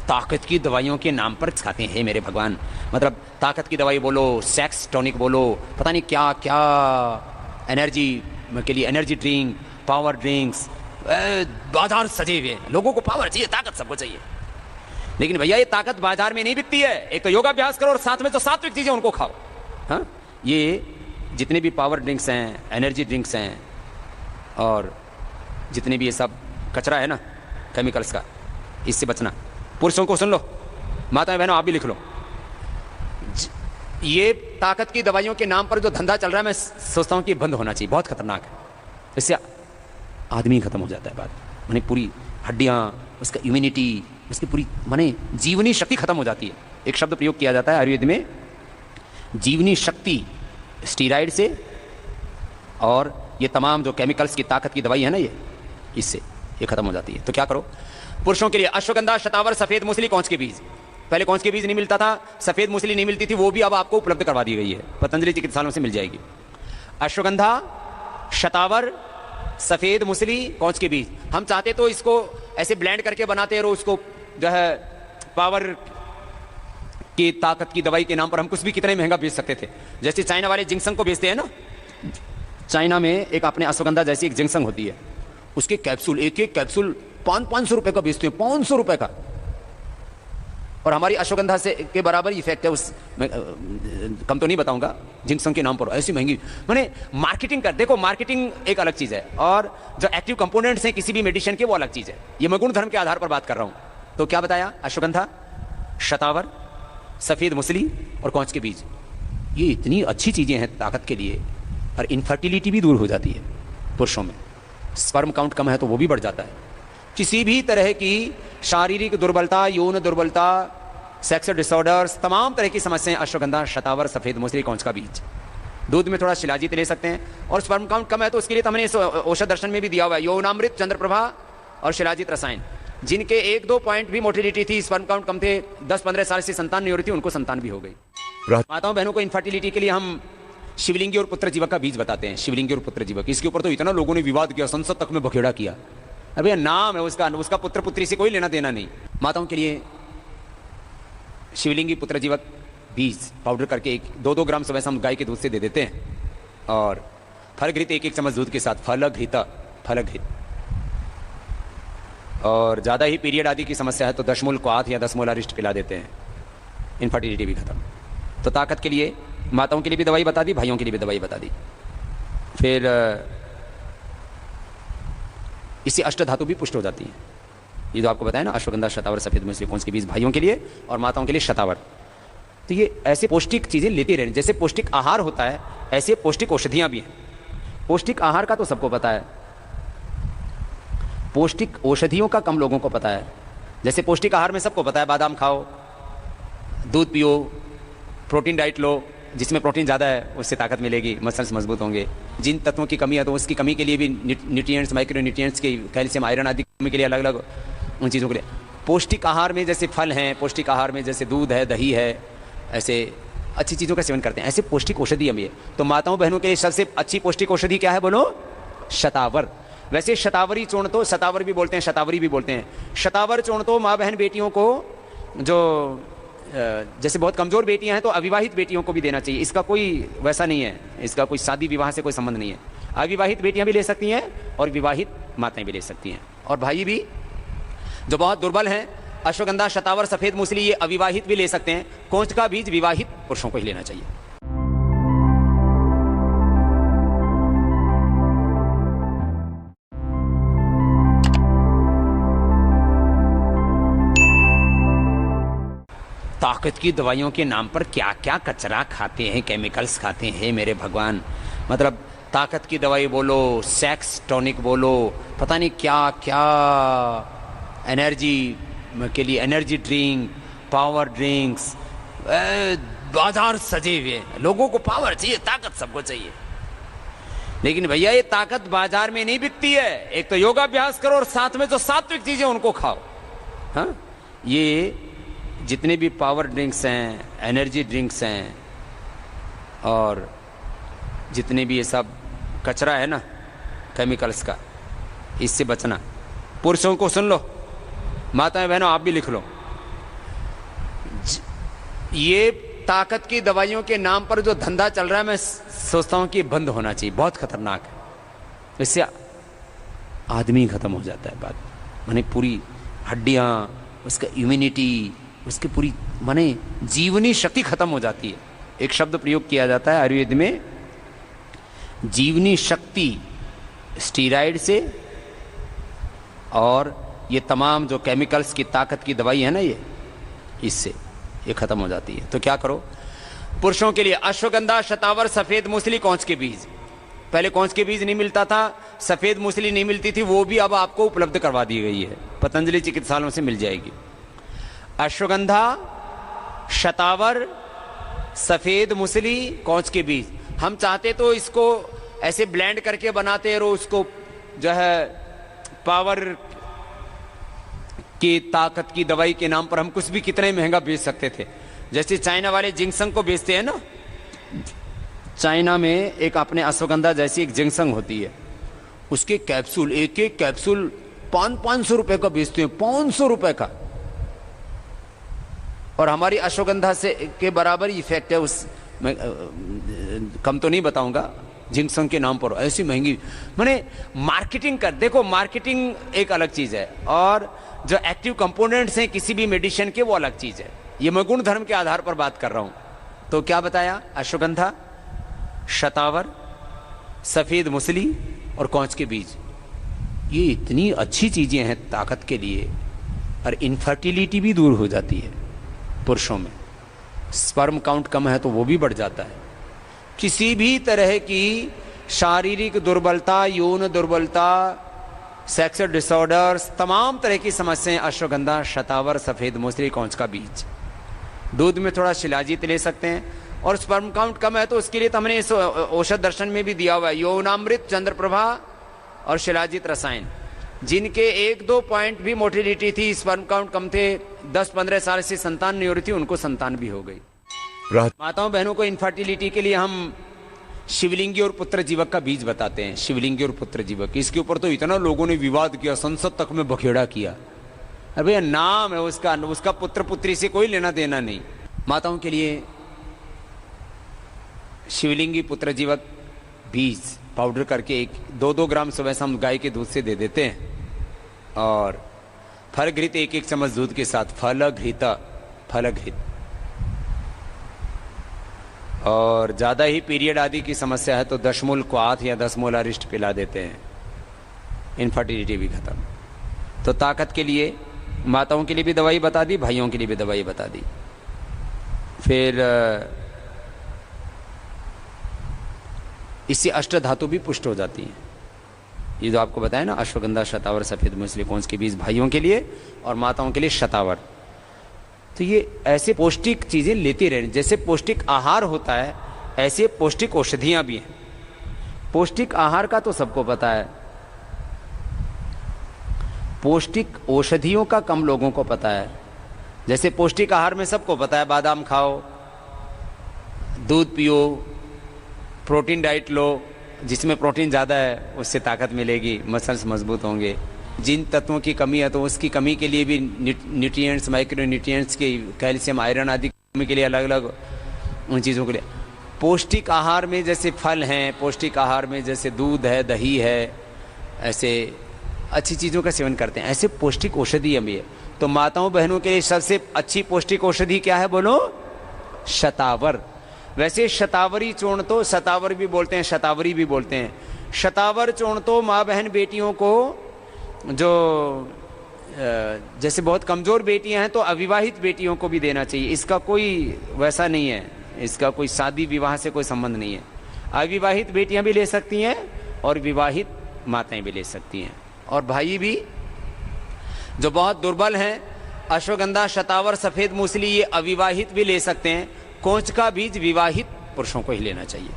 ताकत की दवाइयों के नाम पर खाते हैं मेरे भगवान। मतलब ताकत की दवाई बोलो, सेक्स टॉनिक बोलो, पता नहीं क्या क्या, एनर्जी के लिए एनर्जी ड्रिंक, पावर ड्रिंक्स, बाजार सजे हुए हैं। लोगों को पावर चाहिए, ताकत सबको चाहिए। लेकिन भैया ये ताकत बाजार में नहीं बिकती है। एक तो योगाभ्यास करो और साथ में तो सात्विक चीजें उनको खाओ। हाँ, ये जितने भी पावर ड्रिंक्स हैं, एनर्जी ड्रिंक्स हैं, और जितने भी ये सब कचरा है ना केमिकल्स का, इससे बचना। पुरुषों को सुन लो, माताएं बहनों आप भी लिख लो। ये ताकत की दवाइयों के नाम पर जो धंधा चल रहा है, मैं सोचता हूं कि बंद होना चाहिए। बहुत खतरनाक है। इससे आदमी खत्म हो जाता है। बात माने पूरी हड्डियां, उसका इम्यूनिटी, उसकी पूरी माने जीवनी शक्ति खत्म हो जाती है। एक शब्द प्रयोग किया जाता है आयुर्वेद में, जीवनी शक्ति स्टीराइड से और ये तमाम जो केमिकल्स की ताकत की दवाई है ना, ये इससे ये खत्म हो जाती है। तो क्या करो, पुरुषों के लिए अश्वगंधा, शतावर, सफेद मूसली, कौंच के बीज। पहले कौंच के बीज नहीं मिलता था, सफेद मूसली नहीं मिलती थी, वो भी अब आपको उपलब्ध करवा दी गई है, पतंजलि चिकित्सालयों से मिल जाएगी। अश्वगंधा, शतावर, सफेद मूसली, कौंच के बीज। हम चाहते तो इसको ऐसे ब्लेंड करके बनाते और उसको जो है पावर की ताकत की दवाई के नाम पर हम कुछ भी कितने महंगा बेच सकते थे। जैसे चाइना वाले जिंक्संग को बेचते हैं ना, चाइना में एक अपने अश्वगंधा जैसी एक जिंक्संग होती है, उसके कैप्सूल, एक एक कैप्सूल 500 रुपए का बेचते हैं, 500 रुपए का। और हमारी अश्वगंधा से के बराबर इफेक्ट है। उस मैं कम तो नहीं बताऊंगा, जिंक्संग के नाम पर ऐसी महंगी माने मार्केटिंग कर। देखो मार्केटिंग एक अलग चीज है और जो एक्टिव कंपोनेंट्स हैं किसी भी मेडिसिन के वो अलग चीज है। ये मैं गुण धर्म के आधार पर बात कर रहा हूं। तो क्या बताया, अश्वगंधा, शतावर, सफेद मूसली और कौंच के बीज, ये इतनी अच्छी चीजें हैं ताकत के लिए। और इनफर्टिलिटी भी दूर हो जाती है पुरुषों में, स्पर्म काउंट कम है तो वो भी बढ़ जाता है। किसी भी तरह की शारीरिक दुर्बलता, यौन दुर्बलता, सेक्स डिसऑर्डर्स, तमाम तरह की समस्याएं अश्वगंधा, शतावर, सफेद मूसली, कौंच का बीज। दूध में थोड़ा शिलाजीत ले सकते हैं। और स्पर्म काउंट कम है तो उसके लिए तो हमने औषध दर्शन में भी दिया हुआ है, यौनामृत, चंद्रप्रभा और शिलाजीत रसायन। जिनके 1-2 पॉइंट भी मोटिलिटी थी, स्पर्म काउंट कम थे, 10-15 साल से संतान नहीं हो रही थी, उनको संतान भी हो गई। माताओं बहनों को इनफर्टिलिटी के लिए हम शिवलिंगी और पुत्र जीवक का बीज बताते हैं। शिवलिंगी और पुत्र जीवक, इसके ऊपर तो इतना लोगों ने विवाद किया, संसद तक में बखेड़ा किया। अबे नाम है उसका पुत्र पुत्री से कोई लेना देना नहीं। माताओं के लिए शिवलिंगी पुत्र जीवक बीज पाउडर करके 2-2 ग्राम सुबह हम गाय के दूध से दे देते हैं। और फलघृत 1-1 चम्मच दूध के साथ, फलघृत। और ज़्यादा ही पीरियड आदि की समस्या है तो 10 मूल क्वाथ या 10 मूल अरिष्ट पिला देते हैं, इनफर्टिलिटी भी खत्म। तो ताकत के लिए माताओं के लिए भी दवाई बता दी, भाइयों के लिए भी दवाई बता दी। फिर इससे अष्ट धातु भी पुष्ट हो जाती है। ये जो आपको बताया ना, अश्वगंधा, शतावर, सफेद मूसली, कौंच के बीज, भाइयों के लिए और माताओं के लिए शतावर। तो ये ऐसे पौष्टिक चीजें लेते रहने। जैसे पौष्टिक आहार होता है ऐसे पौष्टिक औषधियां भी हैं। पौष्टिक आहार का तो सबको पता है, पौष्टिक औषधियों का कम लोगों को पता है। जैसे पौष्टिक आहार में सबको पता है, बादाम खाओ, दूध पियो, प्रोटीन डाइट लो, जिसमें प्रोटीन ज़्यादा है उससे ताकत मिलेगी, मसल्स मजबूत होंगे। जिन तत्वों की कमी है तो उसकी कमी के लिए भी न्यूट्रिएंट्स, माइक्रो न्यूट्रिएंट्स के, कैल्शियम, आयरन आदि कमी के लिए अलग अलग उन चीज़ों के लिए पौष्टिक आहार में जैसे फल हैं, पौष्टिक आहार में जैसे दूध है, दही है, ऐसे अच्छी चीज़ों का सेवन करते हैं। ऐसे पौष्टिक औषधि हम ये। तो माताओं बहनों के लिए सबसे अच्छी पौष्टिक औषधि क्या है बोलो? शतावर। वैसे शतावरी चूर्ण तो शतावर भी बोलते हैं, शतावरी भी बोलते हैं। शतावर चूर्ण तो माँ बहन बेटियों को, जो जैसे बहुत कमज़ोर बेटियां हैं तो अविवाहित बेटियों को भी देना चाहिए। इसका कोई वैसा नहीं है, इसका कोई शादी विवाह से कोई संबंध नहीं है। अविवाहित बेटियां भी ले सकती हैं और विवाहित माताएं भी ले सकती हैं। और भाई भी जो बहुत दुर्बल हैं, अश्वगंधा, शतावर, सफ़ेद मूसली, ये अविवाहित भी ले सकते हैं। कौंच का बीज विवाहित पुरुषों को ही लेना चाहिए। ताकत की दवाइयों के नाम पर क्या क्या कचरा खाते हैं, केमिकल्स खाते हैं मेरे भगवान। मतलब ताकत की दवाई बोलो, सेक्स टॉनिक बोलो, पता नहीं क्या क्या, एनर्जी के लिए एनर्जी ड्रिंक, पावर ड्रिंक्स, बाजार सजे हुए हैं। लोगों को पावर चाहिए, ताकत सबको चाहिए। लेकिन भैया ये ताकत बाजार में नहीं बिकती है। एक तो योगाभ्यास करो और साथ में जो सात्विक चीजें उनको खाओ। हाँ, ये जितने भी पावर ड्रिंक्स हैं, एनर्जी ड्रिंक्स हैं, और जितने भी ये सब कचरा है ना केमिकल्स का, इससे बचना। पुरुषों को सुन लो, माताएं बहनों आप भी लिख लो। ये ताकत की दवाइयों के नाम पर जो धंधा चल रहा है, मैं सोचता हूं कि बंद होना चाहिए, बहुत खतरनाक है। इससे आदमी खत्म हो जाता है, बात माने पूरी हड्डियां, उसका इम्यूनिटी, उसकी पूरी माने जीवनी शक्ति खत्म हो जाती है। एक शब्द प्रयोग किया जाता है आयुर्वेद में, जीवनी शक्ति स्टीराइड से और ये तमाम जो केमिकल्स की ताकत की दवाई है ना, ये इससे ये खत्म हो जाती है। तो क्या करो, पुरुषों के लिए अश्वगंधा, शतावर, सफेद मूसली, कौंच के बीज। पहले कौंच के बीज नहीं मिलता था, सफेद मूसली नहीं मिलती थी, वो भी अब आपको उपलब्ध करवा दी गई है, पतंजलि चिकित्सालयों से मिल जाएगी। अश्वगंधा, शतावर, सफेद मूसली, कौंच के बीज। हम चाहते तो इसको ऐसे ब्लेंड करके बनाते और उसको जो है पावर की ताकत की दवाई के नाम पर हम कुछ भी कितना ही महंगा बेच सकते थे। जैसे चाइना वाले जिंक्संग को बेचते हैं ना, चाइना में एक अपने अश्वगंधा जैसी एक जिंक्संग होती है, उसके कैप्सूल, एक एक कैप्सूल 500 रुपए का बेचते हैं, 500 रुपए का। और हमारी अश्वगंधा से के बराबर इफेक्ट है उस, मैं कम तो नहीं बताऊंगा, जिंक्संग के नाम पर ऐसी महंगी। माने मार्केटिंग कर, देखो मार्केटिंग एक अलग चीज है और जो एक्टिव कंपोनेंट्स हैं किसी भी मेडिसिन के वो अलग चीज है। ये मैं गुण धर्म के आधार पर बात कर रहा हूं। तो क्या बताया, अश्वगंधा, शतावर, सफेद मूसली और कौंच के बीज, ये इतनी अच्छी चीजें हैं ताकत के लिए। और इनफर्टिलिटी भी दूर हो जाती है पुरुषों में, स्पर्म काउंट कम है तो वो भी बढ़ जाता है। किसी भी तरह की शारीरिक दुर्बलता, यौन दुर्बलता, सेक्सुअल डिसऑर्डर्स, तमाम तरह की समस्याएं अश्वगंधा, शतावर, सफेद मूसली, कौंच का बीज। दूध में थोड़ा शिलाजीत ले सकते हैं। और स्पर्म काउंट कम है तो उसके लिए तो हमने इस औषध दर्शन में भी दिया हुआ है, यौनामृत, चंद्रप्रभा और शिलाजीत रसायन। जिनके 1-2 पॉइंट भी मोटिलिटी थी, स्पर्म काउंट कम थे, 10-15 साल से संतान नहीं हो रही थी, उनको संतान भी हो गई। माताओं बहनों को इनफर्टिलिटी के लिए हम शिवलिंगी और पुत्र जीवक का बीज बताते हैं। शिवलिंगी और पुत्र जीवक, इसके ऊपर तो इतना लोगों ने विवाद किया, संसद तक में बखेड़ा किया। अरे भैया नाम है उसका पुत्र पुत्री से कोई लेना देना नहीं। माताओं के लिए शिवलिंगी पुत्र जीवक बीज पाउडर करके 1-2 ग्राम सुबह शाम गाय के दूध से दे देते हैं। और फलघृत 1 चम्मच दूध के साथ, फलघृत। और ज़्यादा ही पीरियड आदि की समस्या है तो 10 मूल क्वाथ या 10 मूल अरिष्ट पिला देते हैं, इनफर्टिलिटी भी खत्म। तो ताकत के लिए माताओं के लिए भी दवाई बता दी, भाइयों के लिए भी दवाई बता दी। फिर इससे अष्ट धातु भी पुष्ट हो जाती हैं। ये जो आपको बताया ना, अश्वगंधा, शतावर, सफेद मूसली, कौंच के बीज भाइयों के लिए और माताओं के लिए शतावर। तो ये ऐसे पौष्टिक चीजें लेते रहने, जैसे पौष्टिक आहार होता है ऐसे पौष्टिक औषधियां भी हैं। पौष्टिक आहार का तो सबको पता है, पौष्टिक औषधियों का कम लोगों को पता है। जैसे पौष्टिक आहार में सबको पता है, बादाम खाओ, दूध पियो, प्रोटीन डाइट लो, जिसमें प्रोटीन ज़्यादा है उससे ताकत मिलेगी, मसल्स मजबूत होंगे। जिन तत्वों की कमी है तो उसकी कमी के लिए भी न्यूट्रिएंट्स, माइक्रो न्यूट्रिएंट्स की, कैल्शियम, आयरन आदि की कमी के लिए अलग अलग उन चीज़ों के लिए पौष्टिक आहार में जैसे फल हैं, पौष्टिक आहार में जैसे दूध है, दही है, ऐसे अच्छी चीज़ों का सेवन करते हैं। ऐसे पौष्टिक औषधि भी है। तो माताओं बहनों के लिए सबसे अच्छी पौष्टिक औषधि क्या है बोलो? शतावर। वैसे शतावरी चूर्ण तो शतावर भी बोलते हैं, शतावरी भी बोलते हैं। शतावर चूर्ण तो माँ बहन बेटियों को, जो जैसे बहुत कमज़ोर बेटियां हैं तो अविवाहित बेटियों को भी देना चाहिए। इसका कोई वैसा नहीं है, इसका कोई शादी विवाह से कोई संबंध नहीं है। अविवाहित बेटियां भी ले सकती हैं और विवाहित माताएं भी ले सकती हैं। और भाई भी जो बहुत दुर्बल हैं, अश्वगंधा, शतावर, सफ़ेद मूसली ये अविवाहित भी ले सकते हैं। कोंच का बीज विवाहित पुरुषों को ही लेना चाहिए।